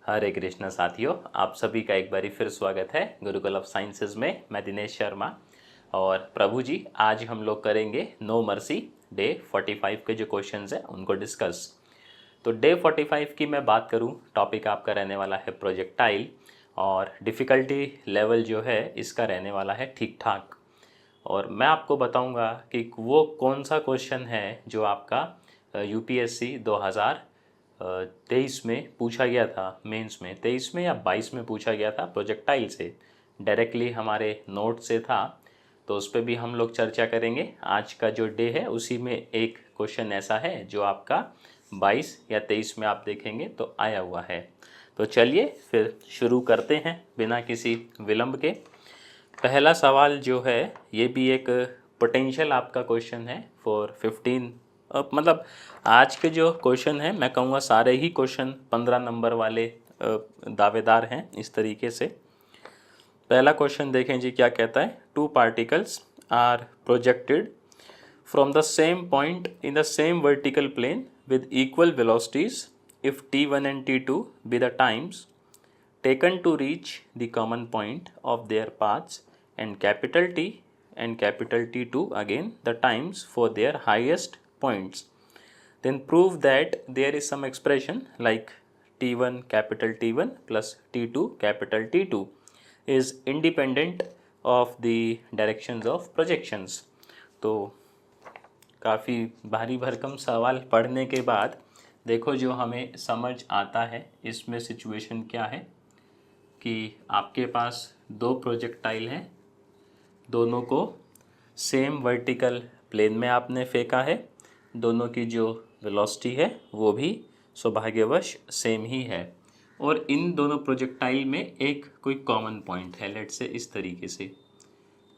हरे कृष्ण साथियों, आप सभी का एक बारी फिर स्वागत है गुरुकुल ऑफ साइंसेज में। मैं दिनेश शर्मा और प्रभु जी आज हम लोग करेंगे नो मर्सी डे 45 के जो क्वेश्चंस हैं उनको डिस्कस। तो डे 45 की मैं बात करूं, टॉपिक आपका रहने वाला है प्रोजेक्टाइल और डिफ़िकल्टी लेवल जो है इसका रहने वाला है ठीक ठाक। और मैं आपको बताऊंगा कि वो कौन सा क्वेश्चन है जो आपका यूपीएससी 2023 में पूछा गया था, मेंस में 23 में या 22 में पूछा गया था, प्रोजेक्टाइल से डायरेक्टली हमारे नोट से था। तो उस पर भी हम लोग चर्चा करेंगे। आज का जो डे है उसी में एक क्वेश्चन ऐसा है जो आपका 22 या 23 में आप देखेंगे तो आया हुआ है। तो चलिए फिर शुरू करते हैं बिना किसी विलंब के। पहला सवाल जो है ये भी एक पोटेंशियल आपका क्वेश्चन है फॉर 15, मतलब आज के जो क्वेश्चन है मैं कहूँगा सारे ही क्वेश्चन 15 नंबर वाले दावेदार हैं इस तरीके से। पहला क्वेश्चन देखें जी क्या कहता है। Two particles are projected from the same point in the same vertical plane with equal velocities if t1 and t2 be the times taken to reach the common point of their paths and capital T and capital T2 again the times for their highest points, then prove that there is some expression like T1 capital T1 plus T2 capital T2 is independent of the directions of projections। तो काफ़ी भारी भरकम सवाल पढ़ने के बाद देखो जो हमें समझ आता है इसमें सिचुएशन क्या है कि आपके पास दो प्रोजेक्टाइल हैं, दोनों को सेम वर्टिकल प्लेन में आपने फेंका है, दोनों की जो वेलोसिटी है वो भी सौभाग्यवश सेम ही है और इन दोनों प्रोजेक्टाइल में एक कोई कॉमन पॉइंट है। लेट्स से इस तरीके से,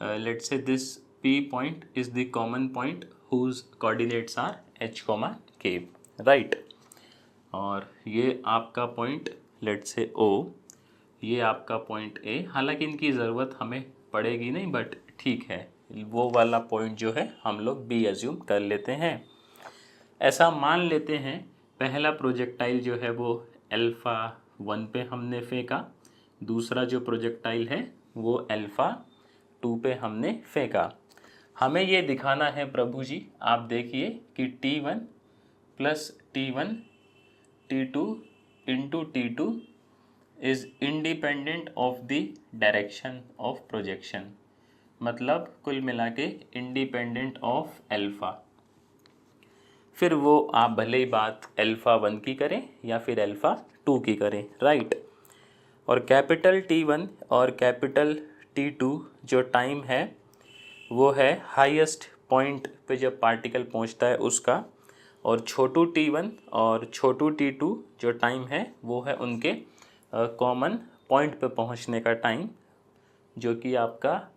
let's say this P point is the common point whose coordinates are h, k, right. और ये आपका पॉइंट लेट्स से O, ये आपका पॉइंट A। हालांकि इनकी ज़रूरत हमें पड़ेगी नहीं बट ठीक है, वो वाला पॉइंट जो है हम लोग B एज्यूम कर लेते हैं। ऐसा मान लेते हैं पहला प्रोजेक्टाइल जो है वो अल्फ़ा 1 पे हमने फेंका, दूसरा जो प्रोजेक्टाइल है वो अल्फ़ा 2 पे हमने फेंका। हमें ये दिखाना है प्रभु जी, आप देखिए कि T1 plus T1 T2 into T2 is independent of the direction of projection, मतलब कुल मिला के इंडिपेंडेंट ऑफ अल्फ़ा। फिर वो आप भले ही बात अल्फ़ा 1 की करें या फिर अल्फ़ा 2 की करें, राइट। और कैपिटल T1 और कैपिटल T2 जो टाइम है वो है हाईएस्ट पॉइंट पे जब पार्टिकल पहुंचता है उसका, और छोटू T1 और छोटू T2 जो टाइम है वो है उनके कॉमन पॉइंट पे पहुंचने का टाइम, जो कि आपका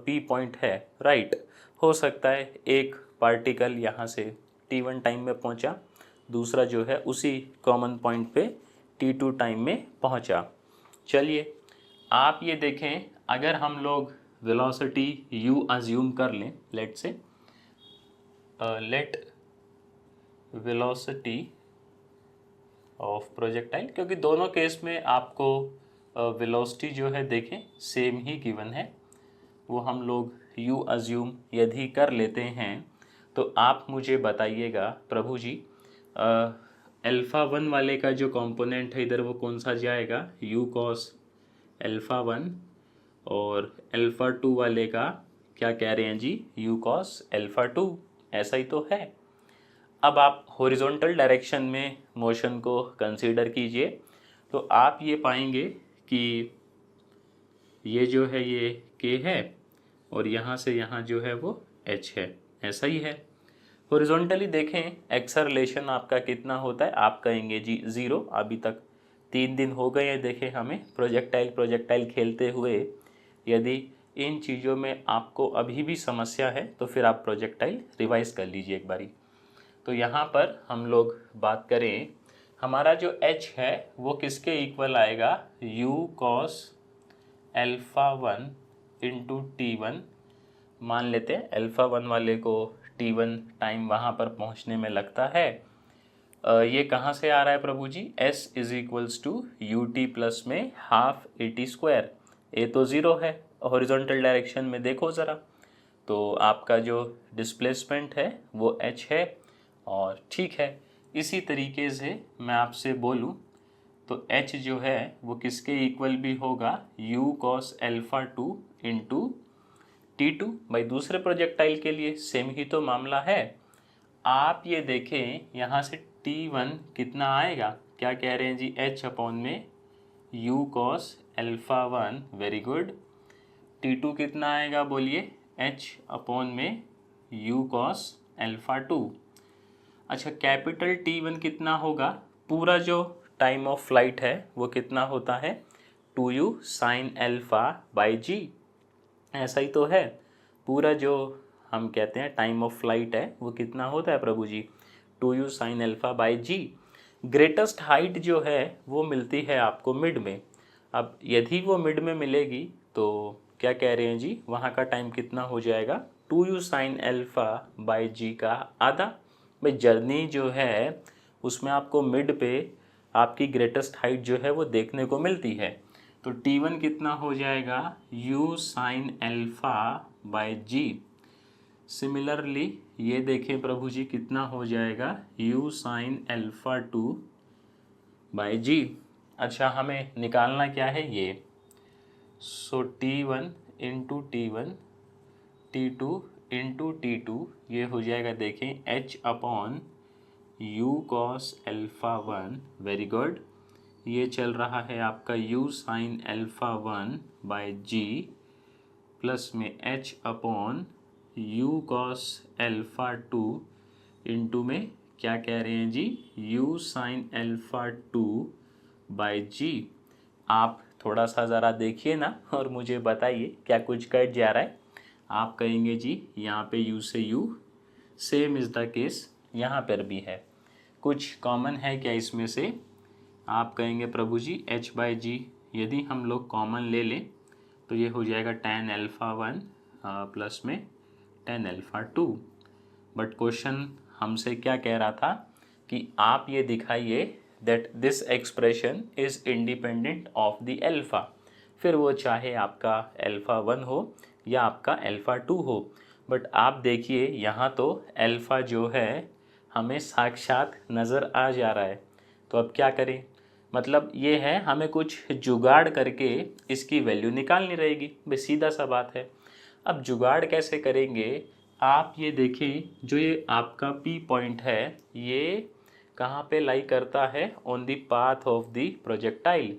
P पॉइंट है, राइट। हो सकता है एक पार्टिकल यहाँ से T1 टाइम में पहुँचा, दूसरा जो है उसी कॉमन पॉइंट पे T2 टाइम में पहुँचा। चलिए आप ये देखें, अगर हम लोग वेलोसिटी u अज्यूम कर लें, लेट से लेट वेलोसिटी ऑफ प्रोजेक्टाइल, क्योंकि दोनों केस में आपको वेलोसिटी जो है देखें सेम ही गिवन है, वो हम लोग u अज्यूम यदि कर लेते हैं तो आप मुझे बताइएगा प्रभु जी अल्फ़ा 1 वाले का जो कंपोनेंट है इधर वो कौन सा जाएगा, u cos अल्फ़ा 1, और अल्फ़ा 2 वाले का क्या कह रहे हैं जी, u cos अल्फ़ा 2, ऐसा ही तो है। अब आप हॉरिजॉन्टल डायरेक्शन में मोशन को कंसीडर कीजिए तो आप ये पाएंगे कि ये जो है ये k है और यहाँ से यहाँ जो है वो h है, ऐसा ही है। हॉरिजॉन्टली देखें एक्सेलरेशन आपका कितना होता है, आप कहेंगे जी 0। अभी तक 3 दिन हो गए हैं देखें हमें प्रोजेक्टाइल खेलते हुए। यदि इन चीज़ों में आपको अभी भी समस्या है तो फिर आप प्रोजेक्टाइल रिवाइज कर लीजिए एक बारी। तो यहाँ पर हम लोग बात करें, हमारा जो h है वो किसके इक्वल आएगा, u cos alpha 1 into T1। मान लेते हैं अल्फ़ा 1 वाले को T1 टाइम वहाँ पर पहुँचने में लगता है ये कहाँ से आ रहा है Prabhu ji? s is equals to u t plus में half a t square. A तो ज़ीरो है, हॉरिजॉन्टल डायरेक्शन में देखो ज़रा, तो आपका जो डिस्प्लेसमेंट है वो h है। और ठीक है, इसी तरीके से मैं आपसे बोलूँ तो h जो है वो किसके इक्वल भी होगा? u cos alpha two into T2। भाई दूसरे प्रोजेक्टाइल के लिए सेम ही तो मामला है। आप ये देखें यहाँ से T1 कितना आएगा? क्या कह रहे हैं जी? h अपॉन में u cos alpha one, very good. T2 कितना आएगा बोलिए? h अपॉन में u कॉस एल्फ़ा टू। अच्छा, कैपिटल T1 कितना होगा? पूरा जो टाइम ऑफ फ्लाइट है वो कितना होता है? 2u साइन एल्फ़ा बाई जी। ऐसा ही तो है, पूरा जो हम कहते हैं टाइम ऑफ फ्लाइट है वो कितना होता है Prabhu ji? 2u sine alpha by g. Greatest height जो है वो मिलती है आपको मिड में। अब यदि वो मिड में मिलेगी तो क्या कह रहे हैं जी? वहाँ का टाइम कितना हो जाएगा? 2u साइन एल्फ़ा बाई जी का आधा। भाई जर्नी जो है उसमें आपको मिड पे आपकी ग्रेटेस्ट हाइट जो है वो देखने को मिलती है। तो T1 कितना हो जाएगा? u sine alpha by g. Similarly ये देखें प्रभु जी कितना हो जाएगा? u sine alpha two by g. अच्छा, हमें निकालना क्या है ये? सो T1 into T1, T2 into T2, ये हो जाएगा देखें h upon u cos alpha one, very good. ये चल रहा है आपका u sine alpha one by g plus में h upon u cos alpha two into में क्या कह रहे हैं जी? u sine alpha two by g. आप थोड़ा सा ज़रा देखिए ना और मुझे बताइए क्या कुछ कट जा रहा है। आप कहेंगे जी यहाँ पे u से u, same is the case यहाँ पर भी है। कुछ कॉमन है क्या इसमें से? आप कहेंगे प्रभु जी h बाई जी यदि हम लोग कॉमन ले लें तो ये हो जाएगा tan एल्फ़ा वन प्लस में tan alpha two. But question हमसे क्या कह रहा था कि आप ये दिखाइए that this expression is independent of the alpha. फिर वो चाहे आपका एल्फ़ा वन हो या आपका एल्फ़ा टू हो। बट आप देखिए यहाँ तो एल्फ़ा जो है हमें साक्षात नज़र आ जा रहा है। तो अब क्या करें? मतलब ये है हमें कुछ जुगाड़ करके इसकी वैल्यू निकालनी रहेगी। बस सीधा सा बात है। अब जुगाड़ कैसे करेंगे? आप ये देखें, जो ये आपका P पॉइंट है ये कहाँ पे लाई करता है? On the path of the projectile.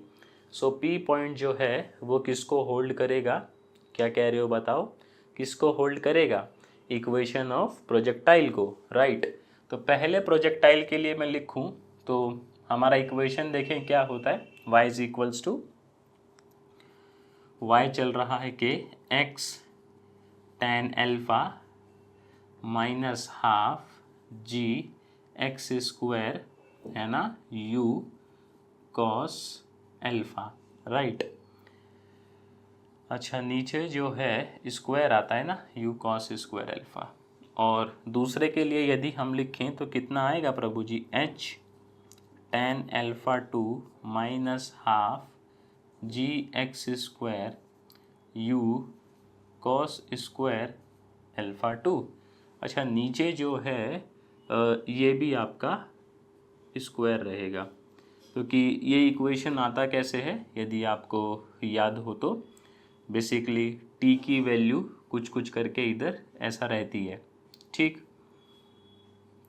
So P point जो है वो किसको होल्ड करेगा? क्या कह रहे हो बताओ? किसको होल्ड करेगा? इक्वेशन ऑफ प्रोजेक्टाइल को, राइट। तो पहले प्रोजेक्टाइल के लिए मैं लिखूं तो हमारा इक्वेशन देखें क्या होता है? y is equals to, y चल रहा है कि x tan alpha minus half g x square है ना u कॉस एल्फ़ा, राइट। अच्छा, नीचे जो है स्क्वायर आता है ना, u कॉस स्क्वायर एल्फ़ा। और दूसरे के लिए यदि हम लिखें तो कितना आएगा Prabhu ji? h tan alpha two minus half g x square u cos square alpha two. अच्छा, नीचे जो है ये भी आपका स्क्वायर रहेगा, क्योंकि ये इक्वेशन आता कैसे है यदि आपको याद हो तो? बेसिकली t की वैल्यू कुछ कुछ करके इधर ऐसा रहती है, ठीक।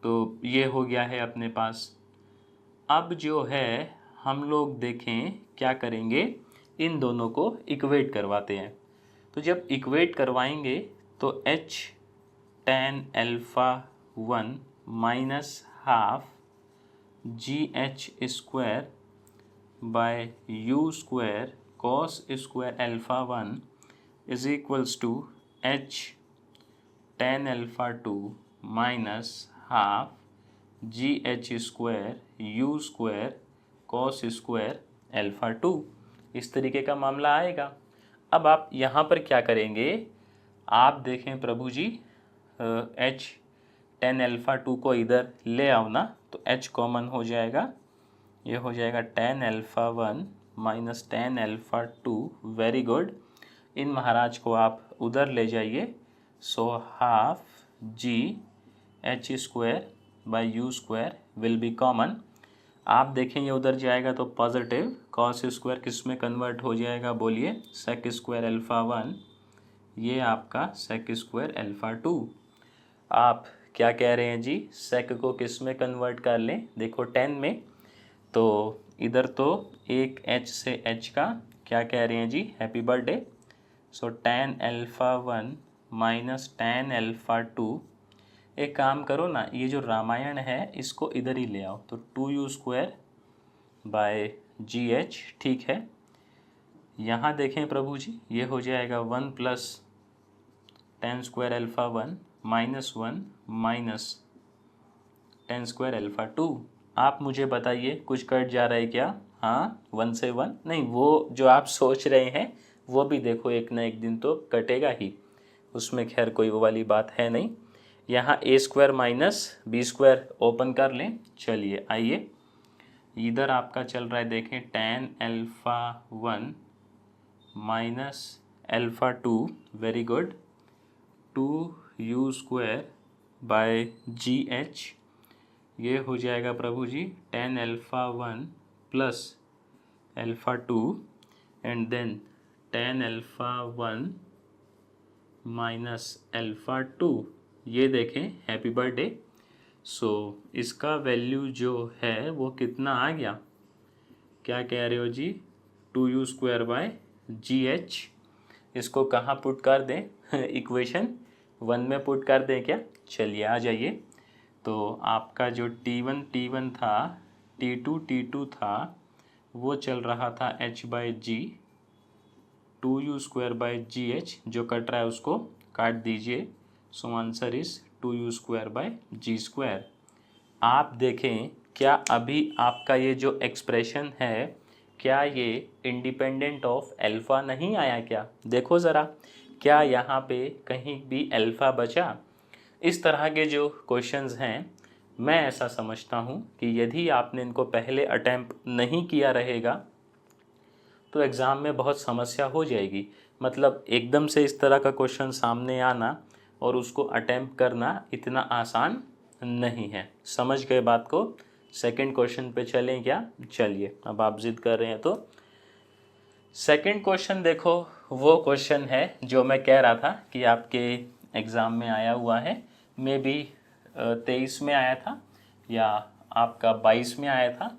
तो ये हो गया है अपने पास। अब जो है हम लोग देखें क्या करेंगे, इन दोनों को इक्वेट करवाते हैं। तो जब इक्वेट करवाएंगे तो h tan alpha one minus half g h square by u square cos square alpha one is equals to h tan alpha two minus half g h square u square cos square alpha two. इस तरीके का मामला आएगा। अब आप यहाँ पर क्या करेंगे? आप देखें प्रभु ji, h tan alpha to को इधर ले आओ ना, तो h कॉमन हो जाएगा, ये हो जाएगा tan alpha 1 minus tan alpha 2। Very good. इन महाराज को आप उधर ले जाइए। So half g h square by u square will be common. आप देखेंगे उधर जाएगा तो पॉजिटिव, कॉस स्क्वायर किस में कन्वर्ट हो जाएगा बोलिए, सेक स्क्वायर अल्फ़ा 1, ये आपका सेक स्क्वायर अल्फ़ा 2। आप क्या कह रहे हैं जी, सेक को किस में कन्वर्ट कर लें, देखो 10 में, तो इधर तो एक h से h का क्या कह रहे हैं जी, हैप्पी बर्थडे। सो tan alpha 1 minus tan alpha 2। एक काम करो ना, ये जो रामायण है इसको इधर ही ले आओ, तो 2u square by g H, ठीक है। यहाँ देखें प्रभु जी, ये हो जाएगा 1 plus tan square alpha 1 minus 1 minus tan square alpha 2। आप मुझे बताइए कुछ कट जा रहा है क्या? हाँ, 1 से 1 नहीं, वो जो आप सोच रहे हैं वो भी देखो एक ना एक दिन तो कटेगा ही, उसमें खैर कोई वो वाली बात है नहीं। यहाँ A square minus B square open कर लें। चलिए आइए, इधर आपका चल रहा है, देखें tan alpha 1 minus alpha 2, very good, 2u square by g h, ये हो जाएगा प्रभु जी tan alpha 1 plus alpha 2 and then tan alpha 1 minus alpha 2। ये देखें, हैप्पी बर्थडे। सो इसका वैल्यू जो है वो कितना आ गया, क्या कह रहे हो जी, 2u square by g H. इसको कहाँ पुट कर दें इक्वेशन 1 में पुट कर दें क्या? चलिए आ जाइए। तो आपका जो T1 था, T2 था, वो चल रहा था h by g, 2u square by g h, जो कट रहा है उसको काट दीजिए। So answer is 2u square by g square. आप देखें क्या अभी आपका ये जो एक्सप्रेशन है, क्या ये इंडिपेंडेंट ऑफ अल्फ़ा नहीं आया क्या? देखो ज़रा, क्या यहाँ पे कहीं भी अल्फ़ा बचा? इस तरह के जो क्वेश्चंस हैं, मैं ऐसा समझता हूँ कि यदि आपने इनको पहले अटैम्प्ट नहीं किया रहेगा तो एग्ज़ाम में बहुत समस्या हो जाएगी। मतलब एकदम से इस तरह का क्वेश्चन सामने आना और उसको अटैम्प्ट करना इतना आसान नहीं है। समझ गए बात को? सेकंड क्वेश्चन पे चलें क्या? चलिए, अब आप जिद कर रहे हैं तो सेकंड क्वेश्चन देखो, वो क्वेश्चन है जो मैं कह रहा था कि आपके एग्ज़ाम में आया हुआ है। मे बी 23 में आया था या आपका 22 में आया था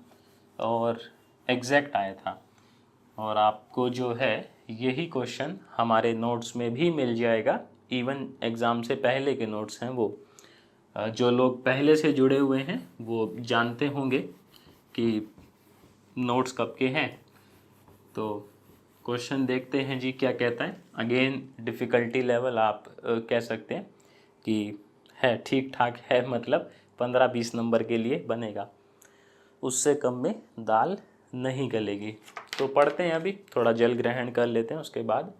और एग्जैक्ट आया था, और आपको जो है यही क्वेश्चन हमारे नोट्स में भी मिल जाएगा। इवन एग्ज़ाम से पहले के नोट्स हैं वो, जो लोग पहले से जुड़े हुए हैं वो जानते होंगे कि नोट्स कब के हैं। तो क्वेश्चन देखते हैं जी क्या कहता है। अगेन डिफ़िकल्टी लेवल आप कह सकते हैं कि है ठीक ठाक है, मतलब 15-20 नंबर के लिए बनेगा, उससे कम में दाल नहीं गलेगी। तो पढ़ते हैं, अभी थोड़ा जल ग्रहण कर लेते हैं, उसके बाद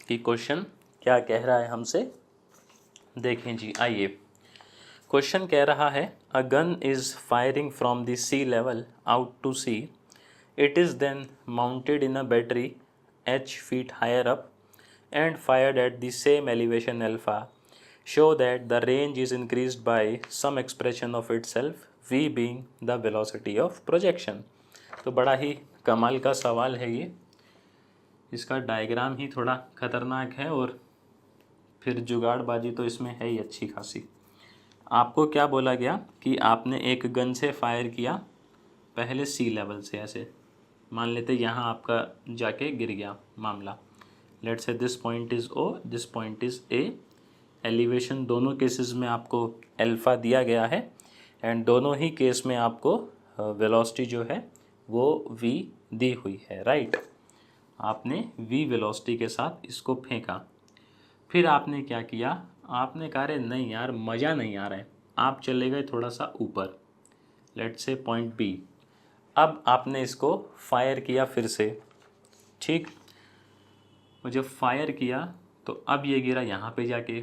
कि क्वेश्चन क्या कह रहा है हमसे। देखें जी, आइए, क्वेश्चन कह रहा है a gun is firing from the sea level out to sea, it is then mounted in a battery h feet higher up and fired at the same elevation alpha. Show that the range is increased by some expression of itself, v being the velocity of projection. तो बड़ा ही कमाल का सवाल है ये, इसका diagram ही थोड़ा खतरनाक है और फिर जुगाड़बाजी तो इसमें है ही अच्छी खासी। आपको क्या बोला गया कि आपने एक गन से फायर किया पहले सी लेवल से, ऐसे मान लेते यहाँ आपका जाके गिर गया मामला। Let's say this point is O, this point is A. Elevation दोनों केसेस में आपको अल्फ़ा दिया गया है एंड दोनों ही केस में आपको वेलोसिटी जो है वो v दी हुई है, राइट। आपने v वेलोसिटी के साथ इसको फेंका, फिर आपने क्या किया, आपने कहा रे नहीं यार मज़ा नहीं आ रहा है, आप चले गए थोड़ा सा ऊपर, लेट्स से पॉइंट बी। अब आपने इसको फायर किया फिर से, ठीक, और जब फायर किया तो अब ये गिरा यहाँ पे जाके,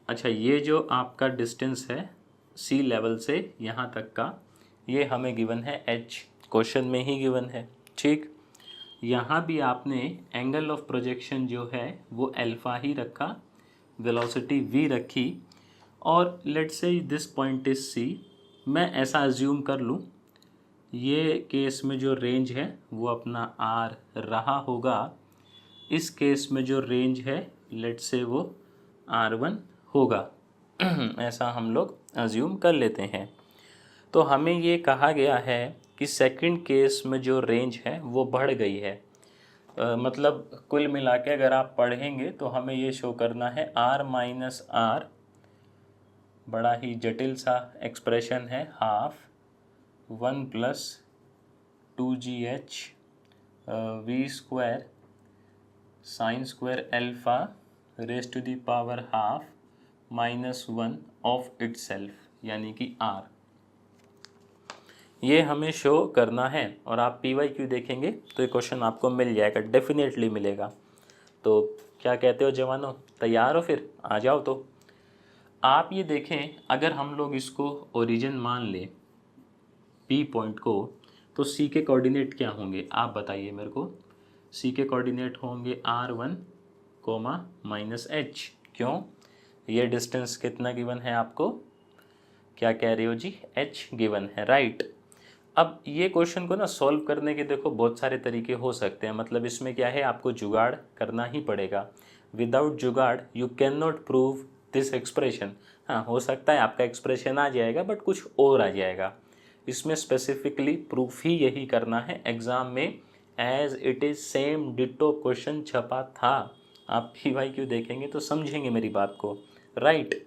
अच्छा, ये जो आपका डिस्टेंस है सी लेवल से यहाँ तक का, ये हमें गिवन है h, क्वेश्चन में ही गिवन है। ठीक, यहाँ भी आपने एंगल ऑफ प्रोजेक्शन जो है वो अल्फा ही रखा, वेलोसिटी v रखी, और let's say this point is c। मैं ऐसा अज्यूम कर लूँ ये केस में जो रेंज है वो अपना r रहा होगा, इस केस में जो रेंज है लेट्स से वो r1 होगा। ऐसा हम लोग अज्यूम कर लेते हैं। तो हमें ये कहा गया है कि सेकंड केस में जो रेंज है वो बढ़ गई है। मतलब कुल मिला के अगर आप पढ़ेंगे तो हमें ये शो करना है r माइनस आर, बड़ा ही जटिल सा एक्सप्रेशन है, half 1 plus 2gh v square sine square alpha raise to the power half -1 of itself, यानी कि r। ये हमें शो करना है, और आप PYQ देखेंगे तो ये क्वेश्चन आपको मिल जाएगा, डेफिनेटली मिलेगा। तो क्या कहते हो जवानों, तैयार हो? फिर आ जाओ। तो आप ये देखें, अगर हम लोग इसको ओरिजिन मान लें P पॉइंट को, तो C के कोऑर्डिनेट क्या होंगे आप बताइए मेरे को। C के कोऑर्डिनेट होंगे r1 -h। क्यों? ये डिस्टेंस कितना गिवन है आपको, क्या कह रहे हो जी, h गिवन है, राइट। अब ये क्वेश्चन को ना सॉल्व करने के देखो बहुत सारे तरीके हो सकते हैं, मतलब इसमें क्या है, आपको जुगाड़ करना ही पड़ेगा। विदाउट जुगाड़ you can not prove this expression. हाँ, हो सकता है आपका एक्सप्रेशन आ जाएगा बट कुछ और आ जाएगा। इसमें स्पेसिफिकली प्रूफ ही यही करना है एग्ज़ाम में, as it is same ditto question छपा था। आप PYQ देखेंगे तो समझेंगे मेरी बात को, राइट।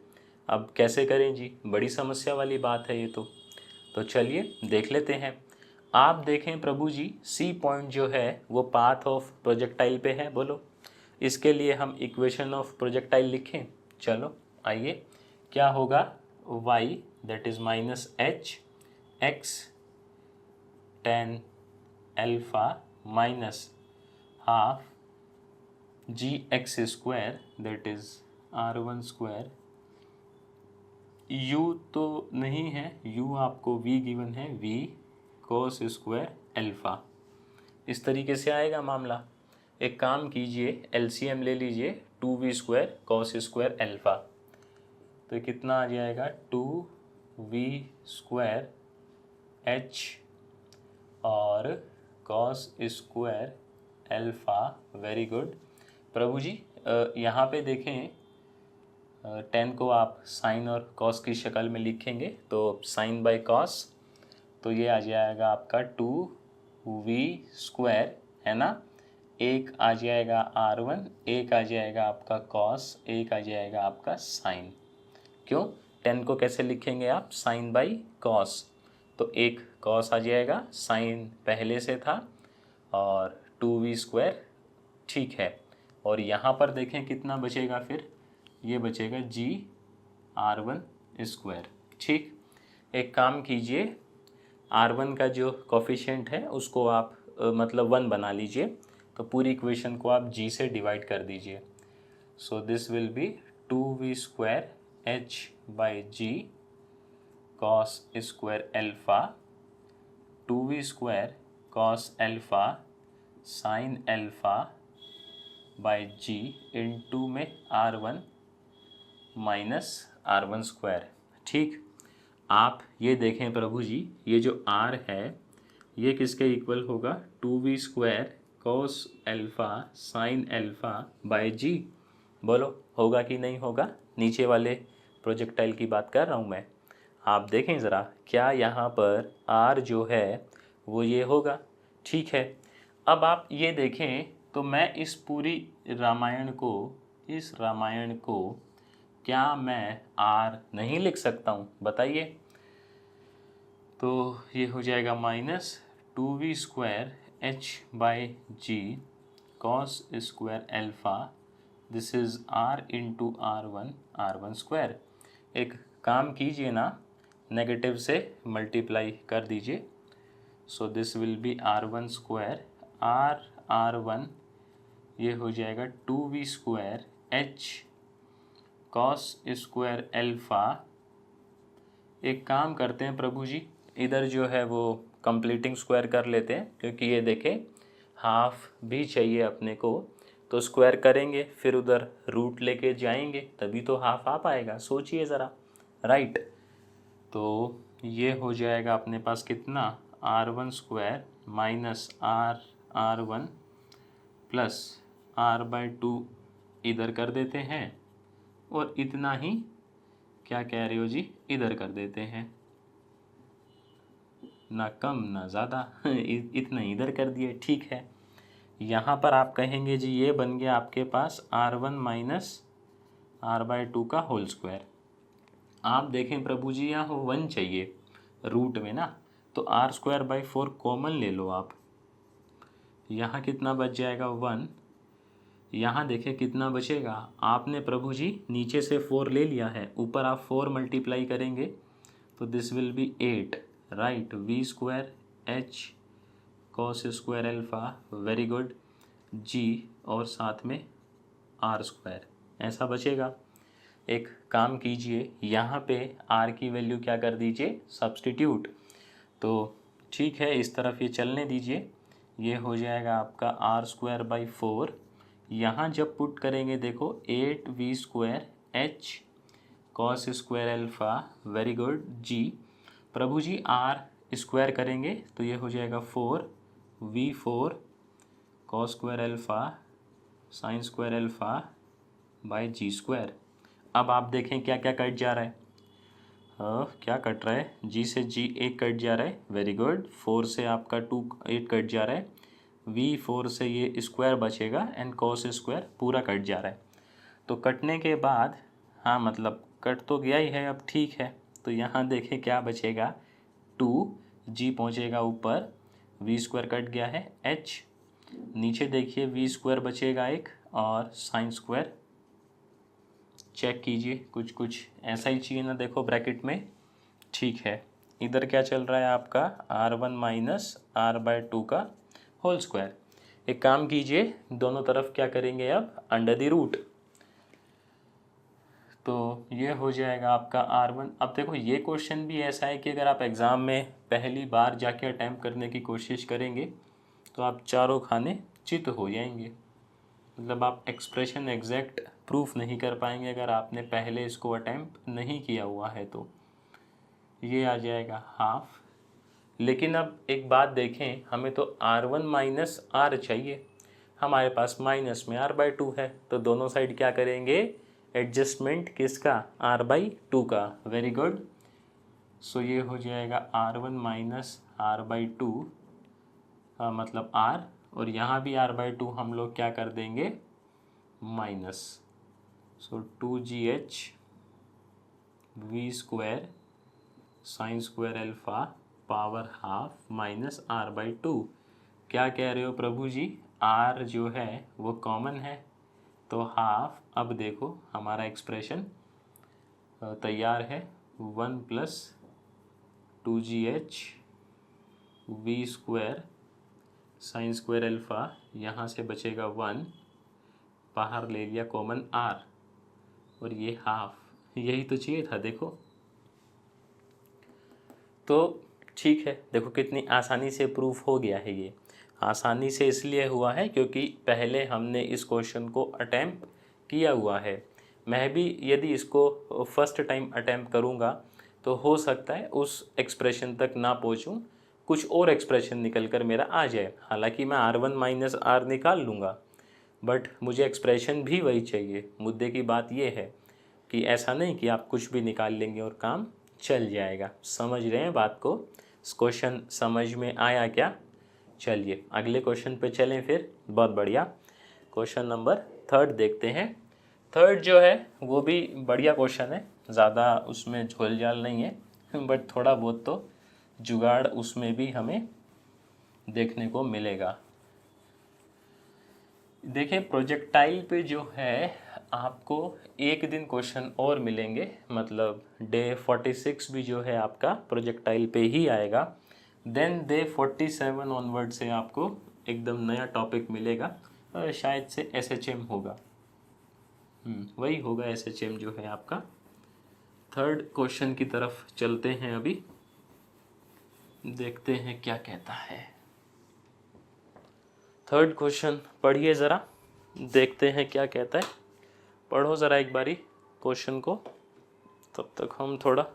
अब कैसे करें जी, बड़ी समस्या वाली बात है ये तो चलिए देख लेते हैं। आप देखें प्रभु जी, C पॉइंट जो है वो पाथ ऑफ प्रोजेक्टाइल पे है, बोलो। इसके लिए हम इक्वेशन ऑफ प्रोजेक्टाइल लिखें, चलो आइए। क्या होगा, y that is -h x tan alpha minus half g x square that is r1 square. u तो नहीं है, u आपको v गिवन है, v cos स्क्वायर अल्फ़ा। इस तरीके से आएगा मामला। एक काम कीजिए, LCM ले लीजिए, 2v square cos square alpha, तो कितना आ जाएगा, 2v स्क्वायर h और cos square alpha. Very good Prabhu ji. यहाँ पे देखें, 10 को आप साइन और कॉस की शक्ल में लिखेंगे तो साइन बाय कॉस, तो ये आ जाएगा आपका 2v स्क्वायर, है ना। एक आ जाएगा r1, एक आ जाएगा आपका कॉस, एक आ जाएगा आपका साइन। क्यों, 10 को कैसे लिखेंगे आप, साइन बाई कॉस, तो एक कॉस आ जाएगा, साइन पहले से था, और 2v स्क्वायर, ठीक है। और यहाँ पर देखें कितना बचेगा, फिर ये बचेगा r1 स्क्वायर। ठीक, एक काम कीजिए, r1 का जो कोफिशिएंट है उसको आप मतलब 1 बना लीजिए, तो पूरी इक्वेशन को आप g से डिवाइड कर दीजिए। So this will be 2v square h by g cos square alpha, 2v square cos alpha sine alpha by g into में r1 माइनस r1 स्क्वायर। ठीक, आप ये देखें प्रभु जी, ये जो r है ये किसके इक्वल होगा, 2v square cos alpha sine alpha by g. बोलो होगा कि नहीं होगा, नीचे वाले प्रोजेक्टाइल की बात कर रहा हूँ मैं। आप देखें ज़रा, क्या यहाँ पर r जो है वो ये होगा, ठीक है। अब आप ये देखें तो मैं इस पूरी रामायण को क्या मैं r नहीं लिख सकता हूँ, बताइए। तो ये हो जाएगा -2v square h by g cos square alpha, this is r into r1 square. एक काम कीजिए ना, नेगेटिव से मल्टीप्लाई कर दीजिए, so this will be r1 square, r1 ये हो जाएगा 2v square h cos square alpha. एक काम करते हैं प्रभु जी, इधर जो है वो कंप्लीटिंग स्क्वायर कर लेते हैं, क्योंकि ये देखें हाफ भी चाहिए अपने को, तो स्क्वायर करेंगे फिर उधर रूट लेके जाएंगे तभी तो हाफ आ पाएगा। सोचिए ज़रा, राइट। तो ये हो जाएगा अपने पास कितना, r1 square minus r1 plus r/2 इधर कर देते हैं, और इतना ही क्या कह रहे हो जी, इधर कर देते हैं, ना कम ना ज़्यादा इतना इधर कर दिए, ठीक है। यहाँ पर आप कहेंगे जी ये बन गया आपके पास r1 माइनस r/2 का होल स्क्वायर। आप देखें प्रभु जी यहाँ 1 चाहिए रूट में ना, तो r²/4 कॉमन ले लो आप, यहाँ कितना बच जाएगा 1। यहाँ देखें कितना बचेगा, आपने प्रभु जी नीचे से 4 ले लिया है, ऊपर आप 4 मल्टीप्लाई करेंगे तो this will B 8, right. v square h cos square alpha, very good, g और साथ में r स्क्वायर, ऐसा बचेगा। एक काम कीजिए, यहाँ पे r की वैल्यू क्या कर दीजिए, सब्स्टिट्यूट। तो ठीक है, इस तरफ ये चलने दीजिए, ये हो जाएगा आपका r²/4। यहाँ जब पुट करेंगे देखो 8v square h cos square alpha, very good, g प्रभु जी r स्क्वायर करेंगे तो ये हो जाएगा 4v4 cos square alpha sine square alpha by g square. अब आप देखें क्या क्या कट जा रहा है, क्या कट रहा है, g से g 1 कट जा रहा है, वेरी गुड। 4 से आपका 2 8 कट जा रहा है, v4 से ये स्क्वायर बचेगा एंड कॉस स्क्वायर पूरा कट जा रहा है। तो कटने के बाद, हाँ मतलब कट तो गया ही है, अब ठीक है। तो यहाँ देखें क्या बचेगा, 2g पहुँचेगा ऊपर, v स्क्वायर कट गया है, h नीचे देखिए v स्क्वायर बचेगा एक, और साइन स्क्वायर चेक कीजिए, कुछ कुछ ऐसा ही चाहिए ना, देखो ब्रैकेट में, ठीक है। इधर क्या चल रहा है आपका r1 माइनस r/2 का होल स्क्वायर। एक काम कीजिए, दोनों तरफ क्या करेंगे अब, अंडर द रूट, तो ये हो जाएगा आपका r1। अब देखो ये क्वेश्चन भी ऐसा है कि अगर आप एग्ज़ाम में पहली बार जाके अटैम्प्ट करने की कोशिश करेंगे तो आप चारों खाने चित हो जाएंगे, मतलब आप एक्सप्रेशन एग्जैक्ट प्रूफ नहीं कर पाएंगे अगर आपने पहले इसको अटैम्प्ट नहीं किया हुआ है। तो ये आ जाएगा हाफ। लेकिन अब एक बात देखें, हमें तो r1 माइनस r चाहिए, हमारे पास माइनस में r/2 है, तो दोनों साइड क्या करेंगे, एडजस्टमेंट किसका, r/2 का, वेरी गुड। सो ये हो जाएगा r1 माइनस r/2 मतलब r, और यहाँ भी r/2 हम लोग क्या कर देंगे, माइनस। सो 2gh v square sine square alpha power half minus r/2। क्या कह रहे हो प्रभु जी, r जो है वो कॉमन है तो हाफ। अब देखो हमारा एक्सप्रेशन तैयार है, 1 plus 2gh v square sine square alpha, यहाँ से बचेगा 1, बाहर ले लिया कॉमन r, और ये हाफ, यही तो चाहिए था। देखो तो ठीक है, देखो कितनी आसानी से प्रूफ हो गया है। ये आसानी से इसलिए हुआ है क्योंकि पहले हमने इस क्वेश्चन को अटैम्प्ट किया हुआ है। मैं भी यदि इसको फर्स्ट टाइम अटैम्प्ट करूँगा तो हो सकता है उस एक्सप्रेशन तक ना पहुँचूँ, कुछ और एक्सप्रेशन निकल कर मेरा आ जाए। हालांकि मैं r1 माइनस r निकाल लूँगा, बट मुझे एक्सप्रेशन भी वही चाहिए। मुद्दे की बात यह है कि ऐसा नहीं कि आप कुछ भी निकाल लेंगे और काम चल जाएगा। समझ रहे हैं बात को, इस क्वेश्चन समझ में आया क्या? चलिए अगले क्वेश्चन पे चलें फिर, बहुत बढ़िया। क्वेश्चन नंबर 3 देखते हैं। 3 जो है वो भी बढ़िया क्वेश्चन है, ज़्यादा उसमें झोल झाल नहीं है, बट थोड़ा बहुत तो जुगाड़ उसमें भी हमें देखने को मिलेगा। देखिए प्रोजेक्टाइल पे जो है आपको एक दिन क्वेश्चन और मिलेंगे, मतलब डे 46 भी जो है आपका प्रोजेक्टाइल पे ही आएगा। देन डे 47 ऑनवर्ड से आपको एकदम नया टॉपिक मिलेगा, शायद से SHM होगा। वही होगा SHM जो है आपका। थर्ड क्वेश्चन की तरफ चलते हैं, अभी देखते हैं क्या कहता है। थर्ड क्वेश्चन पढ़िए ज़रा, देखते हैं क्या कहता है। पढ़ो ज़रा एक बारी क्वेश्चन को, तब तक हम थोड़ा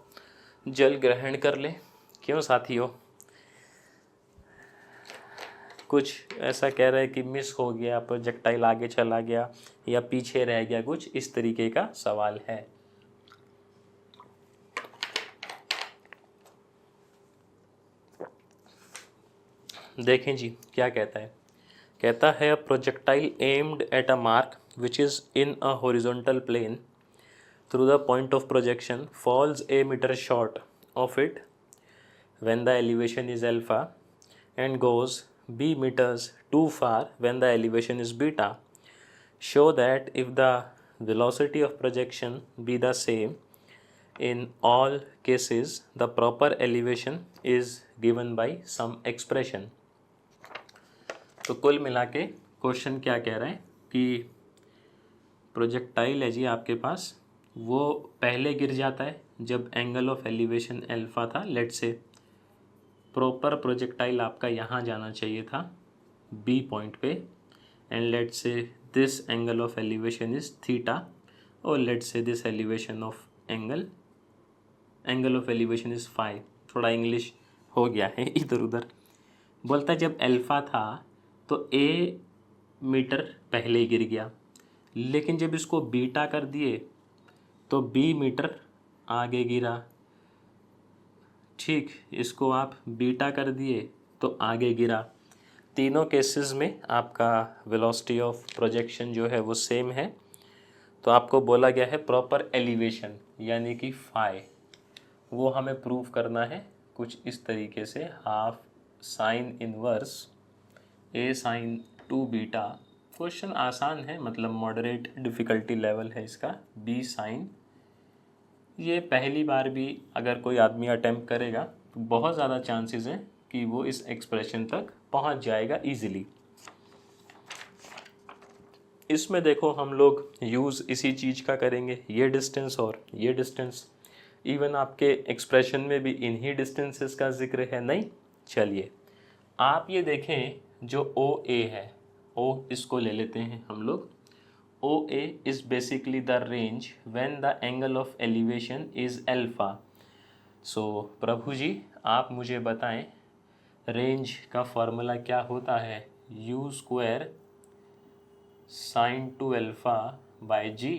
जल ग्रहण कर लें। क्यों साथियों, कुछ ऐसा कह रहा है कि मिस हो गया, प्रोजेक्टाइल आगे चला गया या पीछे रह गया, कुछ इस तरीके का सवाल है। देखें जी क्या कहता है। कहता है a projectile aimed at a mark which is in a horizontal plane through the point of projection falls a meter short of it when the elevation is alpha and goes b meters too far when the elevation is beta. Show that if the velocity of projection be the same in all cases, the proper elevation is given by some expression. तो कुल मिला के question क्या कह रहा है कि projectile है जी आपके पास, वो पहले गिर जाता है जब एंगल ऑफ एलिवेशन अल्फा था। लेट से प्रॉपर प्रोजेक्टाइल आपका यहाँ जाना चाहिए था बी पॉइंट पे, and let say this angle of elevation is theta, और let say this elevation of angle of elevation is phi. थोड़ा इंग्लिश हो गया है इधर उधर। बोलता है जब अल्फा था तो ए मीटर पहले गिर गया, लेकिन जब इसको बीटा कर दिए तो बी मीटर आगे गिरा। ठीक, इसको आप बीटा कर दिए तो आगे गिरा। तीनों केसेस में आपका वेलोसिटी ऑफ प्रोजेक्शन जो है वो सेम है। तो आपको बोला गया है प्रॉपर एलिवेशन यानी कि फाई, वो हमें प्रूव करना है कुछ इस तरीके से। Half sine inverse A sine 2 beta. Question आसान है, मतलब मॉडरेट डिफ़िकल्टी लेवल है इसका। बी साइन, ये पहली बार भी अगर कोई आदमी अटेम्प्ट करेगा तो बहुत ज़्यादा चांसेस हैं कि वो इस एक्सप्रेशन तक पहुंच जाएगा इजीली। इसमें देखो हम लोग यूज़ इसी चीज़ का करेंगे, ये डिस्टेंस और ये डिस्टेंस। इवन आपके एक्सप्रेशन में भी इन्हीं डिस्टेंसेस का जिक्र है नहीं। चलिए आप ये देखें, जो ओ ए है, ओ इसको ले लेते हैं हम लोग। OA is basically the range when the angle of elevation is alpha. So प्रभु जी आप मुझे बताएं रेंज का फॉर्मूला क्या होता है। U square sine 2 alpha bye G.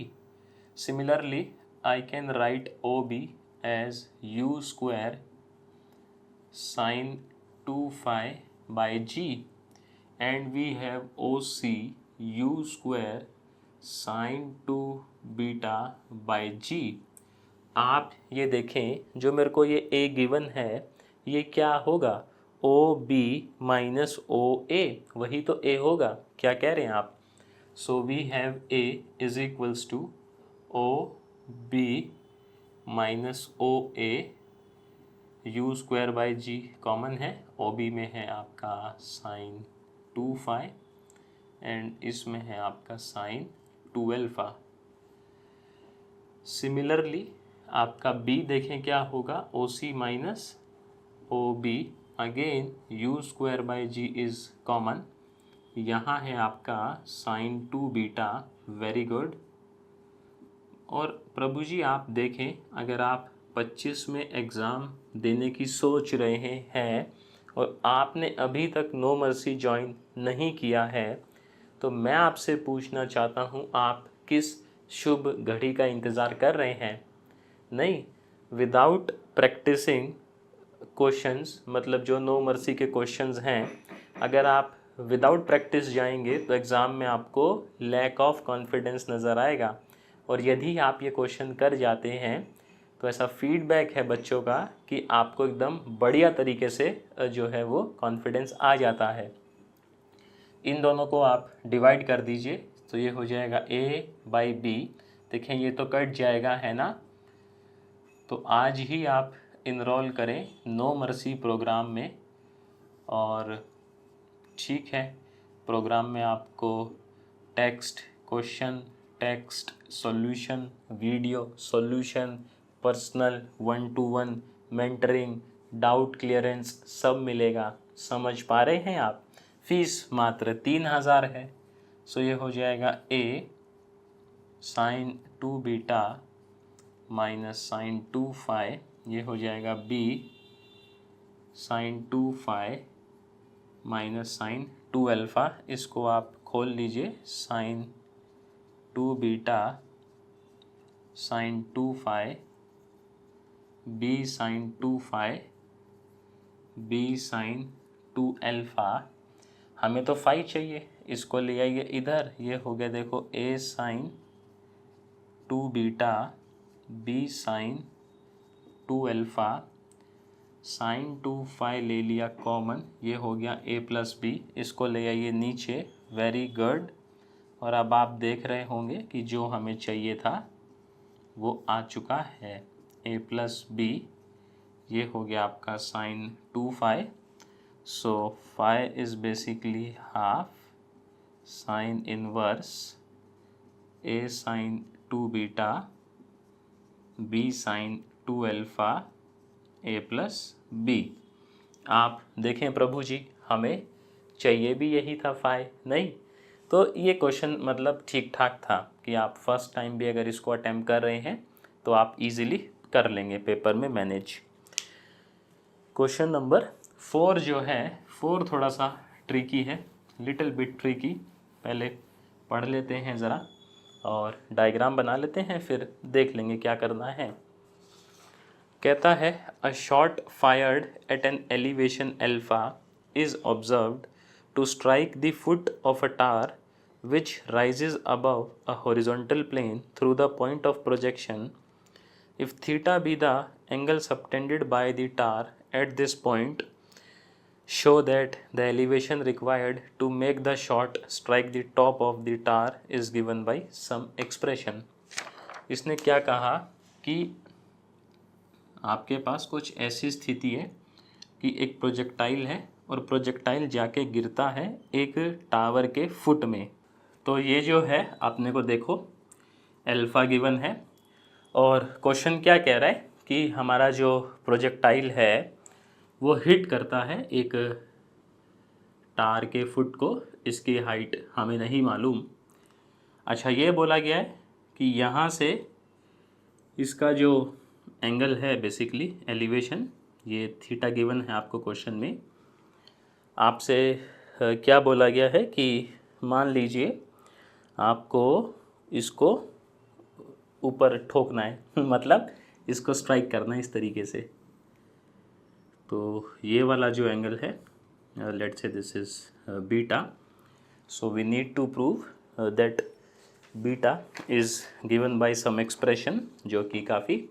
Similarly I can write OB as U square sin 2 phi by G, and we have OC U square sine 2 beta by g. आप ये देखें जो मेरे को ये ए गिवन है ये क्या होगा, ओ बी माइनस ओ ए, वही तो ए होगा। क्या कह रहे हैं आप। So we have A is equals to O B minus O A, u square by g common है। ओ बी में है आपका साइन 2 फाई एंड इसमें है आपका साइन 2 अल्फ़ा। सिमिलरली आपका b देखें क्या होगा, O C minus O B, again u square by g is common. यहाँ है आपका साइन 2 बीटा, वेरी गुड। और प्रभु जी आप देखें, अगर आप 25 में एग्ज़ाम देने की सोच रहे हैं और आपने अभी तक नो मर्सी ज्वाइन नहीं किया है, तो मैं आपसे पूछना चाहता हूँ आप किस शुभ घड़ी का इंतज़ार कर रहे हैं। नहीं, विदाउट प्रैक्टिसिंग क्वेश्चंस, मतलब जो नो मर्सी के क्वेश्चंस हैं, अगर आप विदाउट प्रैक्टिस जाएंगे तो एग्ज़ाम में आपको लैक ऑफ कॉन्फिडेंस नज़र आएगा। और यदि आप ये क्वेश्चन कर जाते हैं तो ऐसा फीडबैक है बच्चों का कि आपको एकदम बढ़िया तरीके से जो है वो कॉन्फिडेंस आ जाता है। इन दोनों को आप डिवाइड कर दीजिए तो ये हो जाएगा a बाई बी। देखें ये तो कट जाएगा है ना। तो आज ही आप इनरोल करें नो मर्सी प्रोग्राम में। और ठीक है, प्रोग्राम में आपको text, question, text solution, video solution, personal 1-to-1 mentoring, doubt clearance सब मिलेगा। समझ पा रहे हैं आप? फीस मात्र 3000 है। सो ये हो जाएगा A sine 2 beta minus sine 2 phi, ये हो जाएगा B sine 2 phi minus sine 2 alpha. इसको आप खोल लीजिए, sine 2 beta sine 2 phi B sine 2 phi B sine 2 alpha. हमें तो फाई चाहिए, इसको ले आइए इधर। ये हो गया देखो A sine 2 beta B sine 2 alpha, sine 2 phi ले लिया कॉमन, ये हो गया ए प्लस बी। इसको ले आइए नीचे, वेरी गुड। और अब आप देख रहे होंगे कि जो हमें चाहिए था वो आ चुका है, ए प्लस बी। ये हो गया आपका sine 2 phi. So phi is basically half sine inverse A sine 2 beta B sine 2 alpha A plus B. आप देखें प्रभु जी, हमें चाहिए भी यही था फाई, नहीं? तो ये क्वेश्चन मतलब ठीक ठाक था कि आप फर्स्ट टाइम भी अगर इसको अटेम्प्ट कर रहे हैं तो आप इजीली कर लेंगे पेपर में मैनेज। क्वेश्चन नंबर 4 जो है, 4 थोड़ा सा ट्रिकी है, लिटिल बिट ट्रिकी। पहले पढ़ लेते हैं ज़रा और डायग्राम बना लेते हैं, फिर देख लेंगे क्या करना है। कहता है a shot fired at an elevation alpha is observed to strike the foot of a tower which rises above a horizontal plane through the point of projection. If theta be the angle subtended by the tower at this point, show that the elevation required to make the shot strike the top of the tower is given by some expression. इसने क्या कहा कि आपके पास कुछ ऐसी स्थिति है कि एक प्रोजेक्टाइल है और प्रोजेक्टाइल जाके गिरता है एक टावर के फुट में। तो ये जो है आपने को देखो अल्फ़ा गिवन है और क्वेश्चन क्या कह रहा है कि हमारा जो प्रोजेक्टाइल है वो हिट करता है एक टावर के फुट को। इसकी हाइट हमें नहीं मालूम। अच्छा, ये बोला गया है कि यहाँ से इसका जो एंगल है बेसिकली एलिवेशन, ये थीटा गिवन है आपको क्वेश्चन में। आपसे क्या बोला गया है कि मान लीजिए आपको इसको ऊपर ठोकना है मतलब इसको स्ट्राइक करना है इस तरीके से। तो ये वाला जो एंगल है, let's say this is beta. So we need to prove that beta is given by some expression, जो कि काफ़ी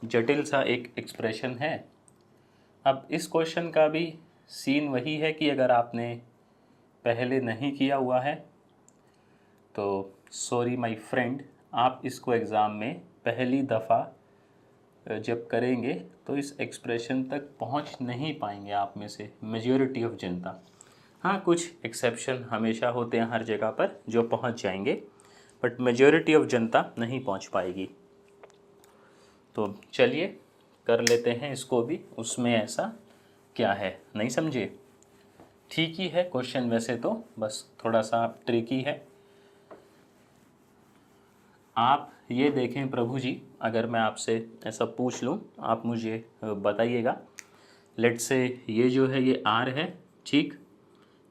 जटिल सा एक एक्सप्रेशन है। अब इस क्वेश्चन का भी सीन वही है कि अगर आपने पहले नहीं किया हुआ है तो सॉरी माय फ्रेंड, आप इसको एग्ज़ाम में पहली दफ़ा जब करेंगे तो इस एक्सप्रेशन तक पहुंच नहीं पाएंगे आप में से मेजॉरिटी ऑफ जनता। हाँ, कुछ एक्सेप्शन हमेशा होते हैं हर जगह पर जो पहुंच जाएंगे, बट मेजॉरिटी ऑफ जनता नहीं पहुंच पाएगी। तो चलिए कर लेते हैं इसको भी। उसमें ऐसा क्या है, नहीं समझे? ठीक ही है क्वेश्चन वैसे तो, बस थोड़ा सा ट्रिकी है। आप ये देखें प्रभु जी, अगर मैं आपसे ऐसा पूछ लूँ, आप मुझे बताइएगा। लेट्स से ये जो है ये आर है, ठीक?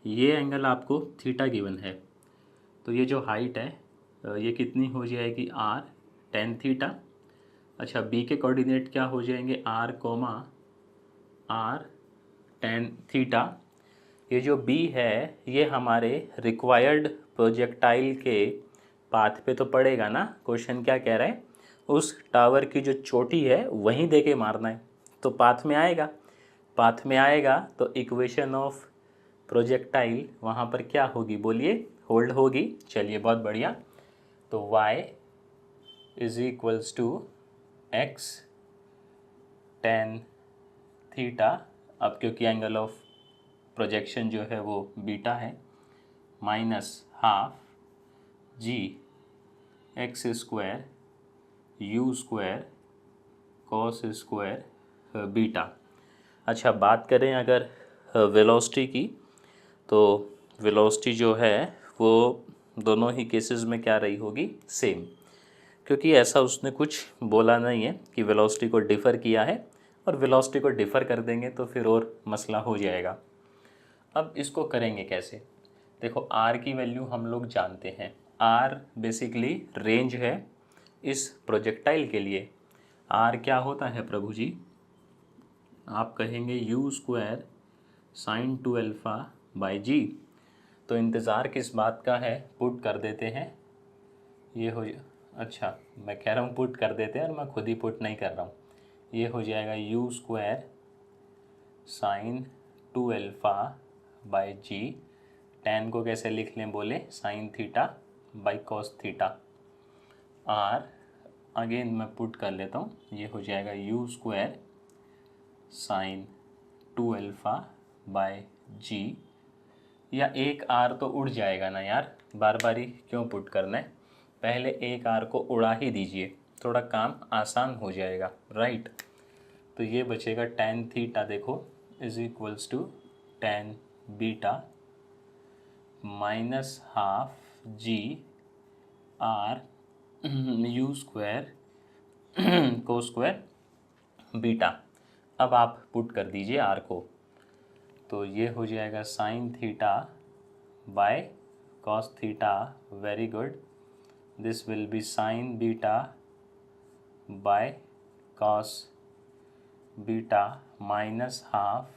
ये एंगल आपको थीटा गिवन है। तो ये जो हाइट है ये कितनी हो जाएगी? R tan theta. अच्छा, बी के कोऑर्डिनेट क्या हो जाएंगे? R comma r tan theta. ये जो बी है ये हमारे रिक्वायर्ड प्रोजेक्टाइल के पाथ पे तो पड़ेगा ना। क्वेश्चन क्या कह रहा है? उस टावर की जो चोटी है वहीं दे के मारना है, तो पाथ में आएगा। पाथ में आएगा तो इक्वेशन ऑफ प्रोजेक्टाइल वहाँ पर क्या होगी? बोलिए, होल्ड होगी। चलिए, बहुत बढ़िया। तो y is equals to x tan theta. अब क्योंकि एंगल ऑफ प्रोजेक्शन जो है वो बीटा है, minus half g x square u square cos square beta. अच्छा, बात करें अगर वेलोसिटी की, तो वेलोसिटी जो है वो दोनों ही केसेस में क्या रही होगी, सेम, क्योंकि ऐसा उसने कुछ बोला नहीं है कि वेलोसिटी को डिफ़र किया है, और वेलोसिटी को डिफ़र कर देंगे तो फिर और मसला हो जाएगा। अब इसको करेंगे कैसे? देखो, आर की वैल्यू हम लोग जानते हैं, आर बेसिकली रेंज है इस प्रोजेक्टाइल के लिए। आर क्या होता है प्रभु जी? आप कहेंगे u square sine 2 alpha by g. तो इंतज़ार किस बात का है, पुट कर देते हैं। ये हो, अच्छा मैं कह रहा हूँ पुट कर देते हैं और मैं खुद ही पुट नहीं कर रहा हूँ। ये हो जाएगा u square sine 2 alpha by g. Tan को कैसे लिख लें बोले, sine theta by cos theta. Or again मैं पुट कर लेता हूँ, ये हो जाएगा u square sine 2 alpha by g. या एक आर तो उड़ जाएगा ना यार, बार बार ही क्यों पुट करना है, पहले एक आर को उड़ा ही दीजिए, थोड़ा काम आसान हो जाएगा, राइट। तो ये बचेगा टेन थीटा, देखो is equals to tan beta minus half g r u square को स्क्वायर बीटा। अब आप पुट कर दीजिए आर को, तो ये हो जाएगा sine theta by cos theta, very good. This will be sine beta by cos beta minus half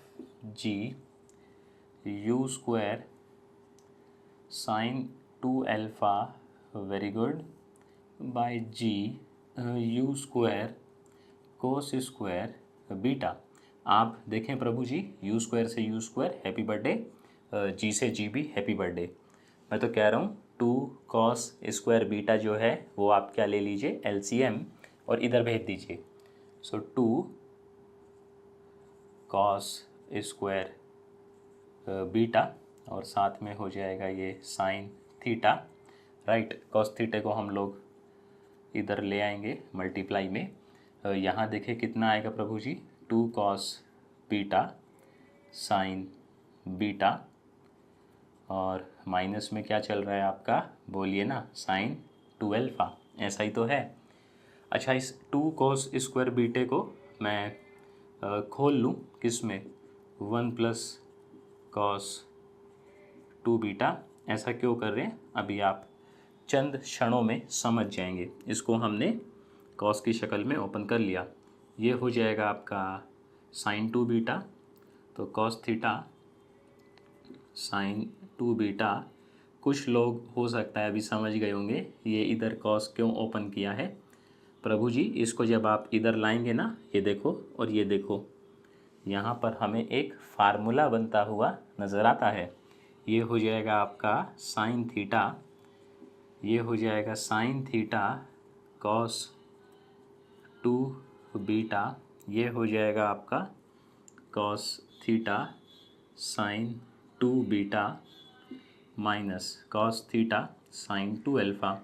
g u square sine 2 alpha, very good, by g u square cos square beta. आप देखें प्रभु जी, u square से u square happy birthday, g से g भी happy birthday. मैं तो कह रहा हूँ 2 कॉस स्क्वायर बीटा जो है वो आप क्या ले लीजिए, एलसीएम, और इधर भेज दीजिए। सो 2 कॉस स्क्वायर बीटा और साथ में हो जाएगा ये sine theta, right. Cos theta को हम लोग इधर ले आएंगे मल्टीप्लाई में। यहाँ देखिए कितना आएगा प्रभु जी, 2 कॉस बीटा साइन बीटा, और माइनस में क्या चल रहा है आपका, बोलिए ना, साइन 2 अल्फ़ा, ऐसा ही तो है। अच्छा, इस 2 कॉस स्क्वायर बीटे को मैं खोल लूँ किस में, 1 प्लस कॉस 2 बीटा। ऐसा क्यों कर रहे हैं अभी आप चंद क्षणों में समझ जाएंगे। इसको हमने कॉस की शक्ल में ओपन कर लिया, ये हो जाएगा आपका साइन 2 बीटा, तो कॉस थीटा साइन 2 बीटा। कुछ लोग हो सकता है अभी समझ गए होंगे ये इधर कॉस क्यों ओपन किया है। प्रभु जी, इसको जब आप इधर लाएंगे ना, ये देखो और ये देखो, यहाँ पर हमें एक फार्मूला बनता हुआ नज़र आता है। ये हो जाएगा आपका साइन थीटा, ये हो जाएगा साइन थीटा कॉस 2 बीटा, ये हो जाएगा आपका cos theta sine 2 beta minus cos theta sine 2 alpha.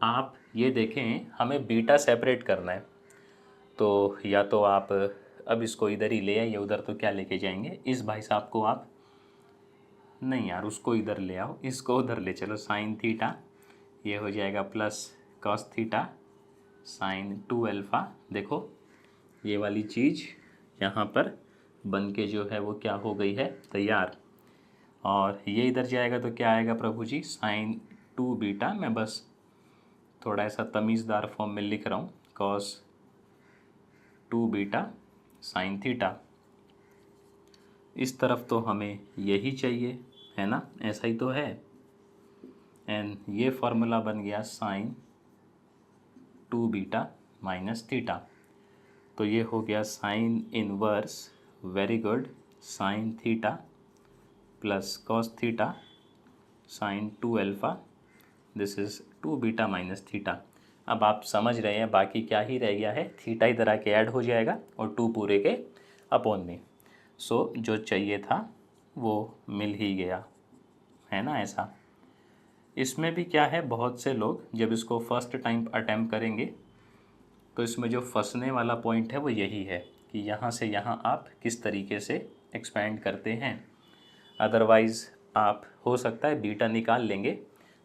आप ये देखें, हमें बीटा सेपरेट करना है, तो या तो आप अब इसको इधर ही ले आइए, उधर तो क्या लेके जाएंगे, इस भाई साहब को आप, नहीं यार उसको इधर ले आओ, इसको उधर ले चलो, साइन थीटा ये हो जाएगा plus cos theta sine 2 alpha. देखो ये वाली चीज़ यहाँ पर बन के जो है वो क्या हो गई है, तैयार। और ये इधर जाएगा तो क्या आएगा प्रभु जी, साइन 2 बीटा। मैं बस थोड़ा ऐसा तमीज़दार फॉर्म में लिख रहा हूँ, कॉस 2 बीटा साइन थीटा। इस तरफ तो हमें यही चाहिए है ना, ऐसा ही तो है। एंड ये फार्मूला बन गया साइन 2 बीटा माइनस थीटा, तो ये हो गया sine inverse, very good, sine theta plus cos theta sine 2 alpha, this is 2 beta minus theta. अब आप समझ रहे हैं बाकी क्या ही रह गया है, थीटा इधर आके ऐड हो जाएगा और 2 पूरे के अपॉन में। सो जो चाहिए था वो मिल ही गया, है ना ऐसा। इसमें भी क्या है, बहुत से लोग जब इसको फर्स्ट टाइम अटैम्प्ट करेंगे तो इसमें जो फंसने वाला पॉइंट है वो यही है कि यहाँ से यहाँ आप किस तरीके से एक्सपेंड करते हैं। अदरवाइज़ आप हो सकता है बीटा निकाल लेंगे,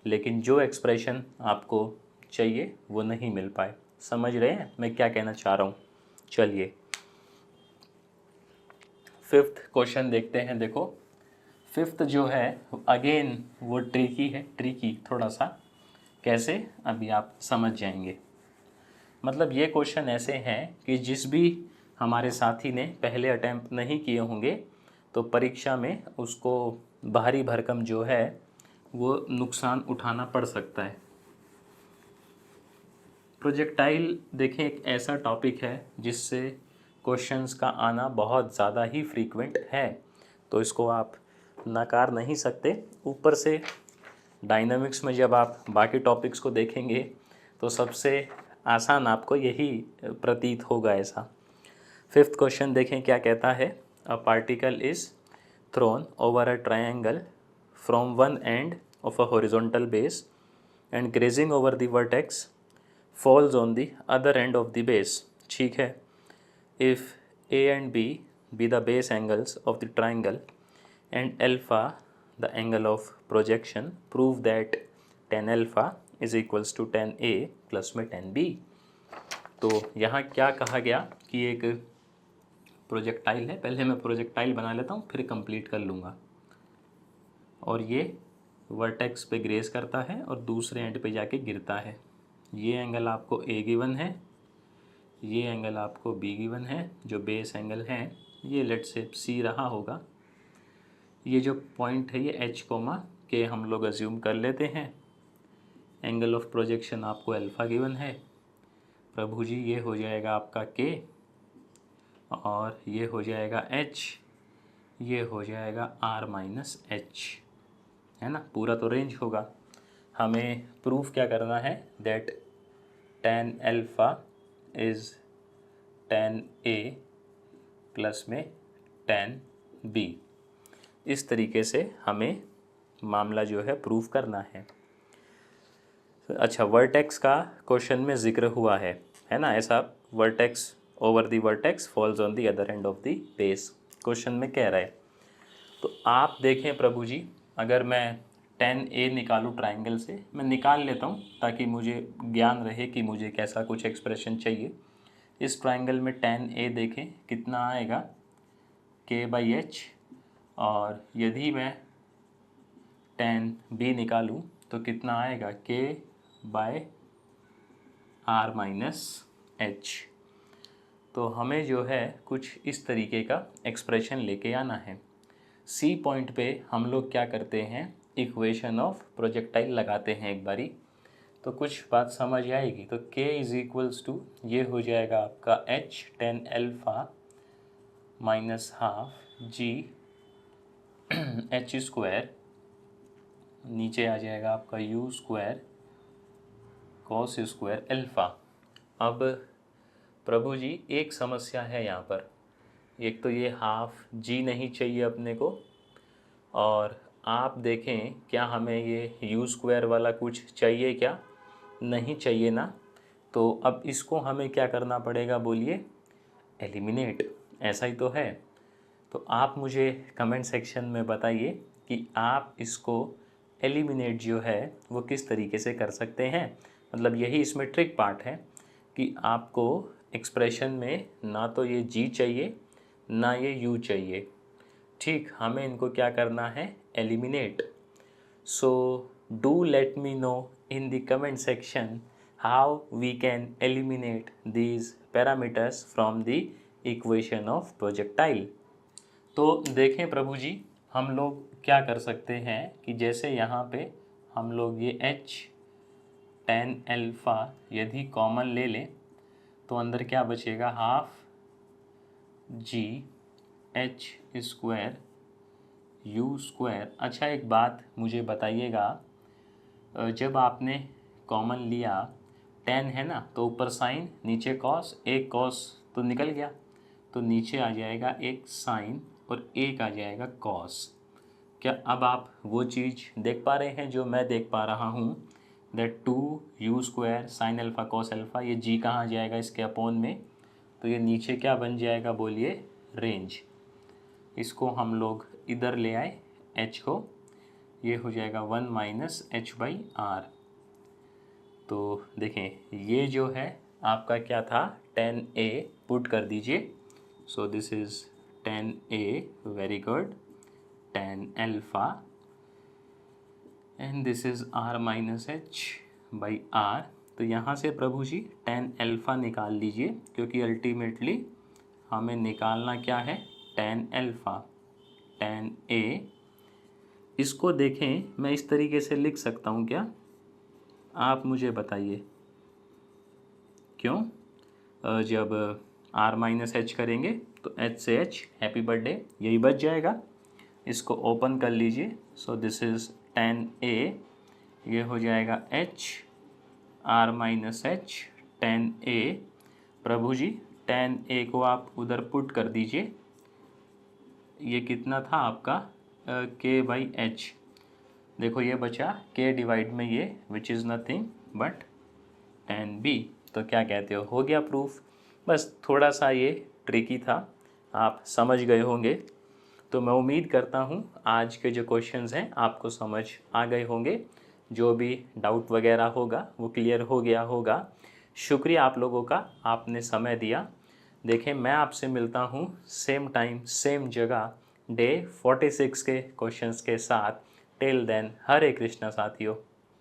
लेकिन जो एक्सप्रेशन आपको चाहिए वो नहीं मिल पाए। समझ रहे हैं मैं क्या कहना चाह रहा हूँ? चलिए फिफ्थ क्वेश्चन देखते हैं। देखो फिफ्थ जो है अगेन वो ट्रिकी है, ट्रिकी थोड़ा सा। कैसे, अभी आप समझ जाएंगे। मतलब ये क्वेश्चन ऐसे हैं कि जिस भी हमारे साथी ने पहले अटैम्प्ट नहीं किए होंगे तो परीक्षा में उसको भारी भरकम जो है वो नुकसान उठाना पड़ सकता है। प्रोजेक्टाइल देखें एक ऐसा टॉपिक है जिससे क्वेश्चंस का आना बहुत ज़्यादा ही फ्रीक्वेंट है, तो इसको आप नकार नहीं सकते। ऊपर से डायनामिक्स में जब आप बाकी टॉपिक्स को देखेंगे तो सबसे आसान आपको यही प्रतीत होगा ऐसा। फिफ्थ क्वेश्चन देखें क्या कहता है। A particle is thrown over a triangle from one end of a horizontal base and grazing over the vertex falls on the other end of the base। ठीक है। if A and B be the base angles of the triangle and alpha the angle of projection, prove that tan alpha is equals to tan A plus में tan B। तो यहाँ क्या कहा गया कि एक प्रोजेक्टाइल है, पहले मैं प्रोजेक्टाइल बना लेता हूँ फिर कंप्लीट कर लूँगा। और ये वर्टेक्स पे ग्रेस करता है और दूसरे एंड पे जाके गिरता है। ये एंगल आपको ए गिवन है, ये एंगल आपको बी गिवन है, जो बेस एंगल है ये लेट से सी रहा होगा। ये जो पॉइंट है ये एच कोमा के हम लोग अज्यूम कर लेते हैं। एंगल ऑफ प्रोजेक्शन आपको अल्फ़ा गिवन है। प्रभु जी ये हो जाएगा आपका के और ये हो जाएगा एच, ये हो जाएगा आर माइनस एच, है ना। पूरा तो रेंज होगा। हमें प्रूफ क्या करना है, that tan alpha is tan A plus में tan B। इस तरीके से हमें मामला जो है प्रूफ करना है। अच्छा, वर्टेक्स का क्वेश्चन में ज़िक्र हुआ है ना, ऐसा vertex over the vertex falls on the other end of the base question में कह रहा है। तो आप देखें प्रभु जी, अगर मैं tan A निकालूँ ट्राइंगल से, मैं निकाल लेता हूँ ताकि मुझे ज्ञान रहे कि मुझे कैसा कुछ एक्सप्रेशन चाहिए। इस ट्राइंगल में tan A देखें कितना आएगा, k/h, और यदि मैं tan B निकालूँ तो कितना आएगा, k/r माइनस h। तो हमें जो है कुछ इस तरीके का एक्सप्रेशन लेके आना है। सी पॉइंट पे हम लोग क्या करते हैं, इक्वेशन ऑफ प्रोजेक्टाइल लगाते हैं एक बारी, तो कुछ बात समझ आएगी। तो k इज़ इक्वल्स टू ये हो जाएगा आपका h tan alpha minus half g h square, नीचे आ जाएगा आपका u square cos square alpha. अब प्रभु जी एक समस्या है यहाँ पर, एक तो ये हाफ जी नहीं चाहिए अपने को, और आप देखें क्या हमें ये u स्क्वायर वाला कुछ चाहिए क्या, नहीं चाहिए ना। तो अब इसको हमें क्या करना पड़ेगा बोलिए, एलिमिनेट, ऐसा ही तो है। तो आप मुझे कमेंट सेक्शन में बताइए कि आप इसको एलिमिनेट जो है वो किस तरीके से कर सकते हैं। मतलब यही इसमें ट्रिक पार्ट है कि आपको एक्सप्रेशन में ना तो ये जी चाहिए ना ये यू चाहिए। ठीक, हमें इनको क्या करना है, eliminate. So do let me know in the comment section how we can eliminate these parameters from the equation of projectile. तो देखें प्रभु जी, हम लोग क्या कर सकते हैं कि जैसे यहाँ पे हम लोग ये h tan अल्फ़ा यदि कॉमन ले लें तो अंदर क्या बचेगा, half g h square u square. अच्छा एक बात मुझे बताइएगा, जब आपने कॉमन लिया tan है ना, तो ऊपर साइन नीचे कॉस, एक कॉस तो निकल गया, तो नीचे आ जाएगा एक साइन और एक आ जाएगा कॉस। क्या अब आप वो चीज़ देख पा रहे हैं जो मैं देख पा रहा हूँ, that 2u² sin alpha cos alpha, ये g कहाँ जाएगा इसके अपॉन में, तो ये नीचे क्या बन जाएगा बोलिए, रेंज। इसको हम लोग इधर ले आए h को, ये हो जाएगा 1 माइनस h/r। तो देखें ये जो है आपका क्या था, tan a पुट कर दीजिए। So this is tan a, very good, tan alpha, and this is r minus h/r। तो यहाँ से प्रभु जी tan अल्फ़ा निकाल लीजिए, क्योंकि अल्टीमेटली हमें निकालना क्या है, tan अल्फ़ा। tan a, इसको देखें मैं इस तरीके से लिख सकता हूँ क्या, आप मुझे बताइए। क्यों? जब r माइनस h करेंगे तो h से h, हैप्पी बर्थडे, यही बच जाएगा। इसको ओपन कर लीजिए। So this is tan a, ये हो जाएगा h, r minus h, tan a। प्रभु जी tan a को आप उधर पुट कर दीजिए। ये कितना था आपका, k/h। देखो ये बचा k डिवाइड में ये, which is nothing but tan b। तो क्या कहते हो गया प्रूफ। बस थोड़ा सा ये ट्रिकी था, आप समझ गए होंगे। तो मैं उम्मीद करता हूँ आज के जो क्वेश्चंस हैं आपको समझ आ गए होंगे। जो भी डाउट वगैरह होगा वो क्लियर हो गया होगा। शुक्रिया आप लोगों का, आपने समय दिया। देखें मैं आपसे मिलता हूँ सेम टाइम सेम जगह डे 46 के क्वेश्चंस के साथ। टिल देन, हरे कृष्णा साथियों।